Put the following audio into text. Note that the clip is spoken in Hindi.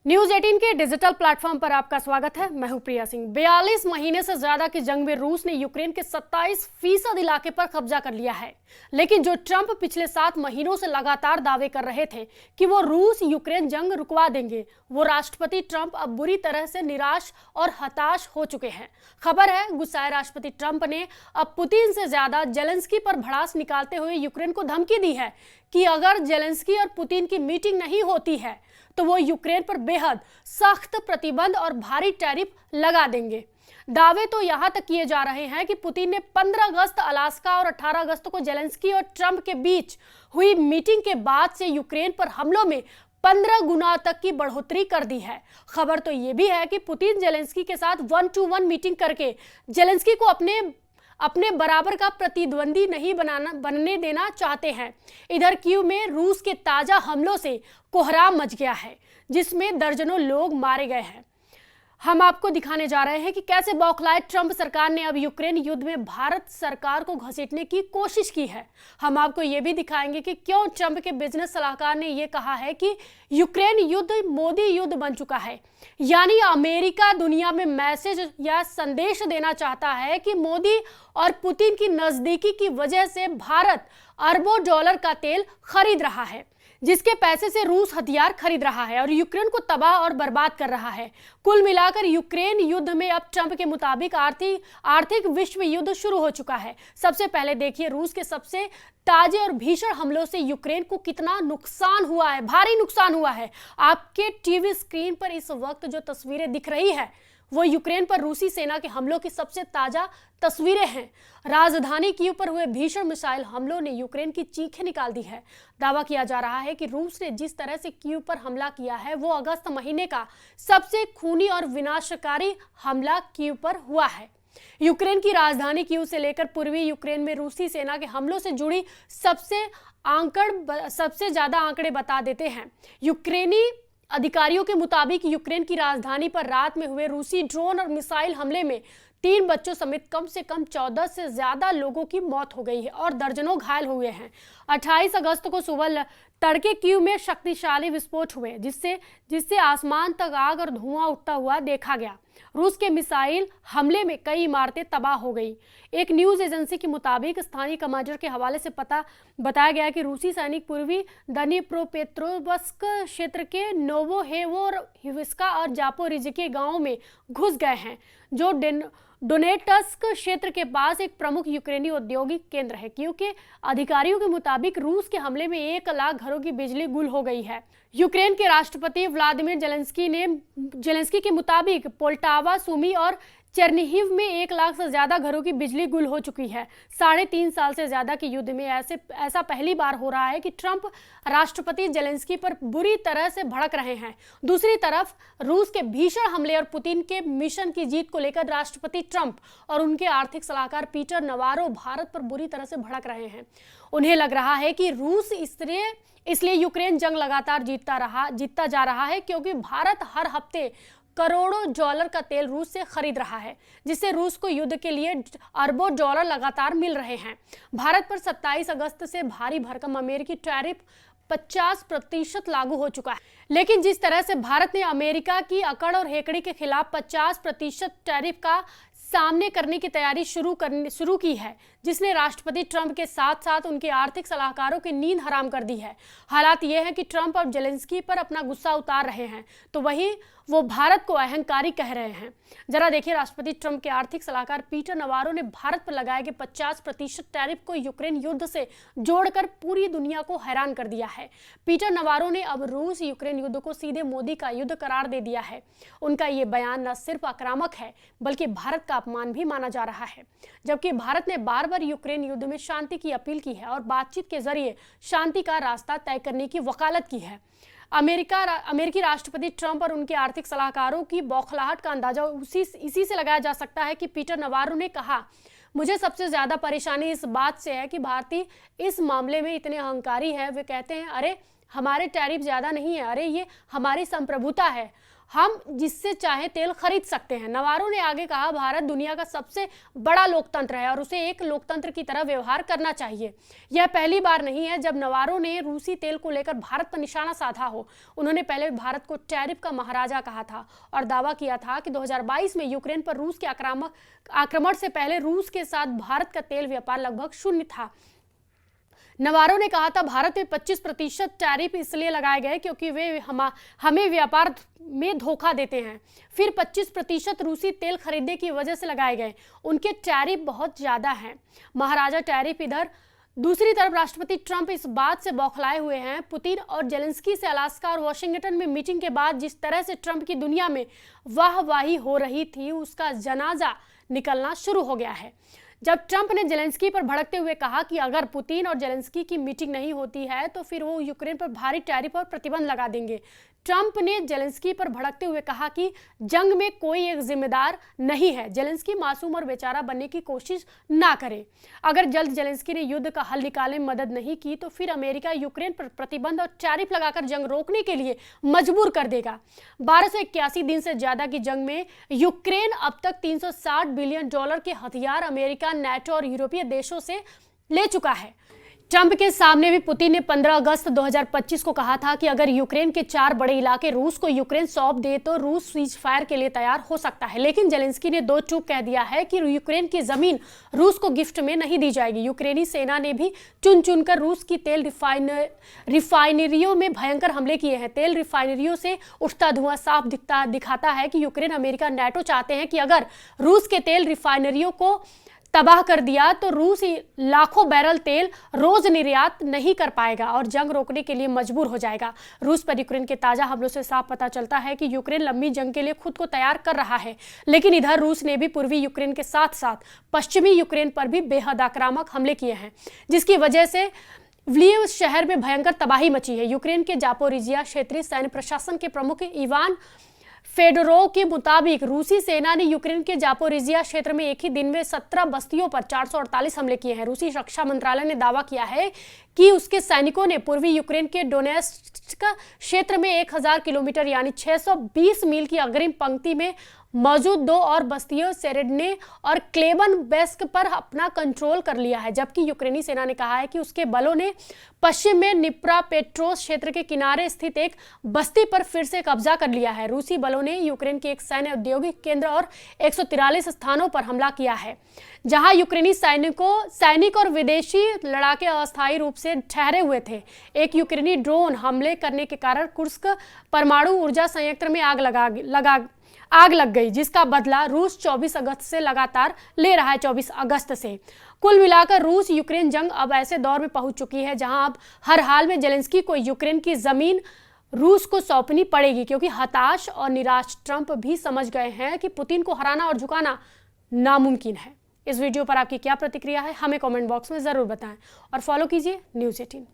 न्यूज 18 के डिजिटल प्लेटफॉर्म पर आपका स्वागत है। मैं हूं प्रिया सिंह। 42 महीने से ज्यादा की जंग में रूस ने यूक्रेन के 27% इलाके पर कब्जा कर लिया है। लेकिन जो ट्रंप पिछले 7 महीनों से लगातार दावे कर रहे थे कि वो रूस यूक्रेन जंग रुकवा देंगे, वो राष्ट्रपति ट्रंप अब बुरी तरह से निराश और हताश हो चुके हैं। खबर है, गुस्साए राष्ट्रपति ट्रंप ने अब पुतिन से ज्यादा जेलेंस्की पर भड़ास निकालते हुए यूक्रेन को धमकी दी है कि अगर जेलेंस्की और पुतिन की मीटिंग नहीं होती है तो वो यूक्रेन पर बेहद सख्त प्रतिबंध और भारी टैरिफ लगा देंगे। दावे तो यहां तक किए जा रहे हैं कि पुतिन ने 15 अगस्त अलास्का और 18 अगस्त को जेलेंस्की और ट्रंप के बीच हुई मीटिंग के बाद से यूक्रेन पर हमलों में 15 गुना तक की बढ़ोतरी कर दी है। खबर तो ये भी है कि पुतिन जेलेंस्की के साथ 1-to-1 मीटिंग करके जेलेंस्की को अपने बराबर का प्रतिद्वंदी नहीं बनने देना चाहते हैं। इधर कीव में रूस के ताजा हमलों से कोहराम मच गया है, जिसमें दर्जनों लोग मारे गए हैं। हम आपको दिखाने जा रहे हैं कि कैसे बौखलाए ट्रंप सरकार ने अब यूक्रेन युद्ध में भारत सरकार को घसीटने की कोशिश की है। हम आपको ये भी दिखाएंगे कि क्यों ट्रंप के बिजनेस सलाहकार ने यह कहा है कि यूक्रेन युद्ध मोदी युद्ध बन चुका है। यानी अमेरिका दुनिया में मैसेज या संदेश देना चाहता है कि मोदी और पुतिन की नजदीकी की वजह से भारत अरबों डॉलर का तेल खरीद रहा है, जिसके पैसे से रूस हथियार खरीद रहा है और यूक्रेन को तबाह और बर्बाद कर रहा है। कुल मिलाकर यूक्रेन युद्ध में अब ट्रंप के मुताबिक आर्थिक विश्व युद्ध शुरू हो चुका है। सबसे पहले देखिए रूस के सबसे ताजे और भीषण हमलों से यूक्रेन को कितना नुकसान हुआ है, भारी नुकसान हुआ है। आपके टीवी स्क्रीन पर इस वक्त जो तस्वीरें दिख रही है वो यूक्रेन पर रूसी सेना के हमलों की सबसे ताजा तस्वीरें हैं। राजधानी कीव पर हुए भीषण मिसाइल हमलों ने यूक्रेन की चीखें निकाल दी है। दावा किया जा रहा है कि रूस ने जिस तरह से कीव पर हमला किया है वो अगस्त महीने का सबसे खूनी और विनाशकारी हमला कीव पर हुआ है। यूक्रेन की राजधानी कीव से लेकर पूर्वी यूक्रेन में रूसी सेना के हमलों से जुड़ी सबसे ज्यादा आंकड़े बता देते हैं। यूक्रेनी अधिकारियों के मुताबिक यूक्रेन की राजधानी पर रात में हुए रूसी ड्रोन और मिसाइल हमले में 3 बच्चों समेत कम से कम 14 से ज्यादा लोगों की मौत हो गई है और दर्जनों घायल हुए हैं। 28 अगस्त को सुबह तड़के कीव में शक्तिशाली विस्फोट हुए, जिससे आसमान तक आग और धुआं उठता हुआ देखा गया। रूस के मिसाइल हमले में कई इमारतें तबाह हो गई। एक न्यूज एजेंसी के मुताबिक स्थानीय कमांडर के हवाले से बताया गया कि रूसी सैनिक पूर्वी दनीप्रोपेट्रोव्स्क क्षेत्र के नोवोहेवोरहिव्स्का और जापोरिज्के गांवों में घुस गए हैं, जो डोनेट्स्क क्षेत्र के पास एक प्रमुख यूक्रेनी औद्योगिक केंद्र है। क्योंकि अधिकारियों के मुताबिक रूस के हमले में 1 लाख घरों की बिजली गुल हो गई है। यूक्रेन के राष्ट्रपति व्लादिमीर जेलेंस्की के मुताबिक पोल्टावा, सुमी और चेर्निहिव में 1 लाख से ज्यादा घरों की बिजली गुल हो चुकी है। 3.5 साल से ज्यादा के युद्ध में ऐसा पहली बार हो रहा है कि ट्रंप राष्ट्रपति जेलेंस्की पर बुरी तरह से भड़क रहे हैं। दूसरी तरफ रूस के भीषण हमले और पुतिन के मिशन की जीत को लेकर राष्ट्रपति ट्रंप और उनके आर्थिक सलाहकार पीटर नवारो भारत पर बुरी तरह से भड़क रहे हैं। उन्हें लग रहा है कि रूस इसलिए यूक्रेन जंग लगातार जीतता जा रहा है क्योंकि भारत हर हफ्ते करोड़ों डॉलर का तेल रूस से खरीद रहा है, जिससे रूस को युद्ध के लिए अरबों डॉलर लगातार मिल रहे हैं। भारत पर 27 अगस्त से भारी भरकम अमेरिकी टैरिफ 50% लागू हो चुका है। लेकिन जिस तरह से भारत ने अमेरिका की अकड़ और हेकड़ी के खिलाफ 50% टैरिफ का सामने करने की तैयारी शुरू की है, जिसने राष्ट्रपति ट्रंप के साथ साथ उनके आर्थिक सलाहकारों की नींद हराम कर दी है। हालात यह है कि ट्रंप अब जेलेंस्की पर अपना गुस्सा उतार रहे हैं, तो वहीं वो भारत को अहंकारी कह रहे हैं। जरा देखिए, राष्ट्रपति ट्रंप के आर्थिक सलाहकार पीटर नवारो ने भारत पर लगाए गए 50% टैरिफ को यूक्रेन युद्ध से जोड़कर पूरी दुनिया को हैरान कर दिया है। पीटर नवारो ने अब रूस यूक्रेन युद्ध को सीधे मोदी का युद्ध करार दे दिया है। उनका ये बयान न सिर्फ आक्रामक है बल्कि भारत का अपमान भी माना जा रहा है। जबकि भारत ने बार बार यूक्रेन युद्ध में शांति की अपील की है और बातचीत के जरिए शांति का रास्ता तय करने की वकालत की है। अमेरिकी राष्ट्रपति ट्रंप और उनके आर्थिक सलाहकारों की बौखलाहट का अंदाजा इसी से लगाया जा सकता है कि पीटर नवारो ने कहा, मुझे सबसे ज्यादा परेशानी इस बात से है कि भारतीय इस मामले में इतने अहंकारी है। वे कहते हैं, अरे हमारे टैरिफ ज्यादा नहीं है, अरे ये हमारी संप्रभुता है, हम जिससे चाहे तेल खरीद सकते हैं। नवारो ने आगे कहा, भारत दुनिया का सबसे बड़ा लोकतंत्र है और उसे एक लोकतंत्र की तरह व्यवहार करना चाहिए। यह पहली बार नहीं है जब नवारो ने रूसी तेल को लेकर भारत पर निशाना साधा हो। उन्होंने पहले भारत को टैरिफ का महाराजा कहा था और दावा किया था कि 2022 में यूक्रेन पर रूस के आक्रमण से पहले रूस के साथ भारत का तेल व्यापार लगभग शून्य था। नवारो ने कहा था, भारत में 25% टैरिफ इसलिए लगाए गए क्योंकि वे हमें व्यापार में धोखा देते हैं। फिर 25% रूसी तेल खरीदने की वजह से लगाए गए। उनके टैरिफ बहुत ज्यादा हैं। महाराजा टैरिफ इधर। दूसरी तरफ राष्ट्रपति ट्रंप इस बात से बौखलाए हुए हैं। पुतिन और जेलेंस्की से अलास्का और वॉशिंगटन में मीटिंग के बाद जिस तरह से ट्रंप की दुनिया में वाहवाही हो रही थी, उसका जनाजा निकलना शुरू हो गया है। जब ट्रंप ने जेलेंस्की पर भड़कते हुए कहा कि अगर पुतिन और जेलेंस्की की मीटिंग नहीं होती है तो फिर वो यूक्रेन पर भारी टैरिफ और प्रतिबंध लगा देंगे। ट्रंप ने जेलेंस्की पर भड़कते हुए कहा कि जंग में कोई एक जिम्मेदार नहीं है, जेलेंस्की मासूम और बेचारा बनने की कोशिश ना करे। अगर जल्द जेलेंस्की ने युद्ध का हल निकालने में मदद नहीं की तो फिर अमेरिका यूक्रेन पर प्रतिबंध और टैरिफ लगाकर जंग रोकने के लिए मजबूर कर देगा। 1281 दिन से ज्यादा की जंग में यूक्रेन अब तक $360 बिलियन के हथियार अमेरिका, नाटो और यूरोपीय देशों से ले चुका है। ट्रंप के सामने भी पुतिन ने 15 अगस्त 2025 को कहा था कि अगर यूक्रेन के 4 बड़े इलाके रूस को यूक्रेन सौंप दे तो रूस सीज फायर के लिए तैयार हो सकता है। लेकिन जेलेंस्की ने दो टूक कह दिया है कि यूक्रेन की जमीन रूस को गिफ्ट में नहीं दी जाएगी। यूक्रेनी सेना ने भी चुन चुनकर रूस की तेल रिफाइनरियों में भयंकर हमले किए हैं। तेल रिफाइनरियों से उठता धुआं साफ दिखाता है कि यूक्रेन, अमेरिका, नाटो चाहते हैं कि अगर रूस के तेल रिफाइनरियों को तबाह कर दिया तो रूस लाखों बैरल तेल रोज निर्यात नहीं कर पाएगा और जंग रोकने के लिए मजबूर हो जाएगा। रूस पर यूक्रेन के ताजा हमलों से साफ पता चलता है कि यूक्रेन लंबी जंग के लिए खुद को तैयार कर रहा है। लेकिन इधर रूस ने भी पूर्वी यूक्रेन के साथ साथ पश्चिमी यूक्रेन पर भी बेहद आक्रामक हमले किए हैं, जिसकी वजह से व्लिव शहर में भयंकर तबाही मची है। यूक्रेन के जापोरिजिया क्षेत्रीय सैन्य प्रशासन के प्रमुख इवान फेडोरोव के मुताबिक रूसी सेना ने यूक्रेन के जापोरिजिया क्षेत्र में एक ही दिन में 17 बस्तियों पर 448 हमले किए हैं। रूसी रक्षा मंत्रालय ने दावा किया है कि उसके सैनिकों ने पूर्वी यूक्रेन के डोनेत्स्क क्षेत्र में 1000 किलोमीटर यानी 620 मील की अग्रिम पंक्ति में मौजूद 2 और बस्तियों सेरेडने और क्लेबनबेस्क पर अपना कंट्रोल कर लिया है, जबकि यूक्रेनी सेना ने कहा है कि उसके बलों ने पश्चिम में निप्रापेट्रोस क्षेत्र के किनारे स्थित एक बस्ती पर फिर से कब्जा कर लिया है। रूसी बलों ने यूक्रेन के एक सैन्य औद्योगिक केंद्र और 143 स्थानों पर हमला किया है, जहां यूक्रेनी सैनिक और विदेशी लड़ाके अस्थायी रूप से ठहरे हुए थे। एक यूक्रेनी ड्रोन हमले करने के कारण कुर्स्क परमाणु ऊर्जा संयंत्र में आग लग गई, जिसका बदला रूस 24 अगस्त से लगातार ले रहा है। 24 अगस्त से कुल मिलाकर रूस यूक्रेन जंग अब ऐसे दौर में पहुंच चुकी है जहां अब हर हाल में जेलेंस्की को यूक्रेन की जमीन रूस को सौंपनी पड़ेगी, क्योंकि हताश और निराश ट्रंप भी समझ गए हैं कि पुतिन को हराना और झुकाना नामुमकिन है। इस वीडियो पर आपकी क्या प्रतिक्रिया है, हमें कमेंट बॉक्स में जरूर बताएं और फॉलो कीजिए न्यूज़ 18।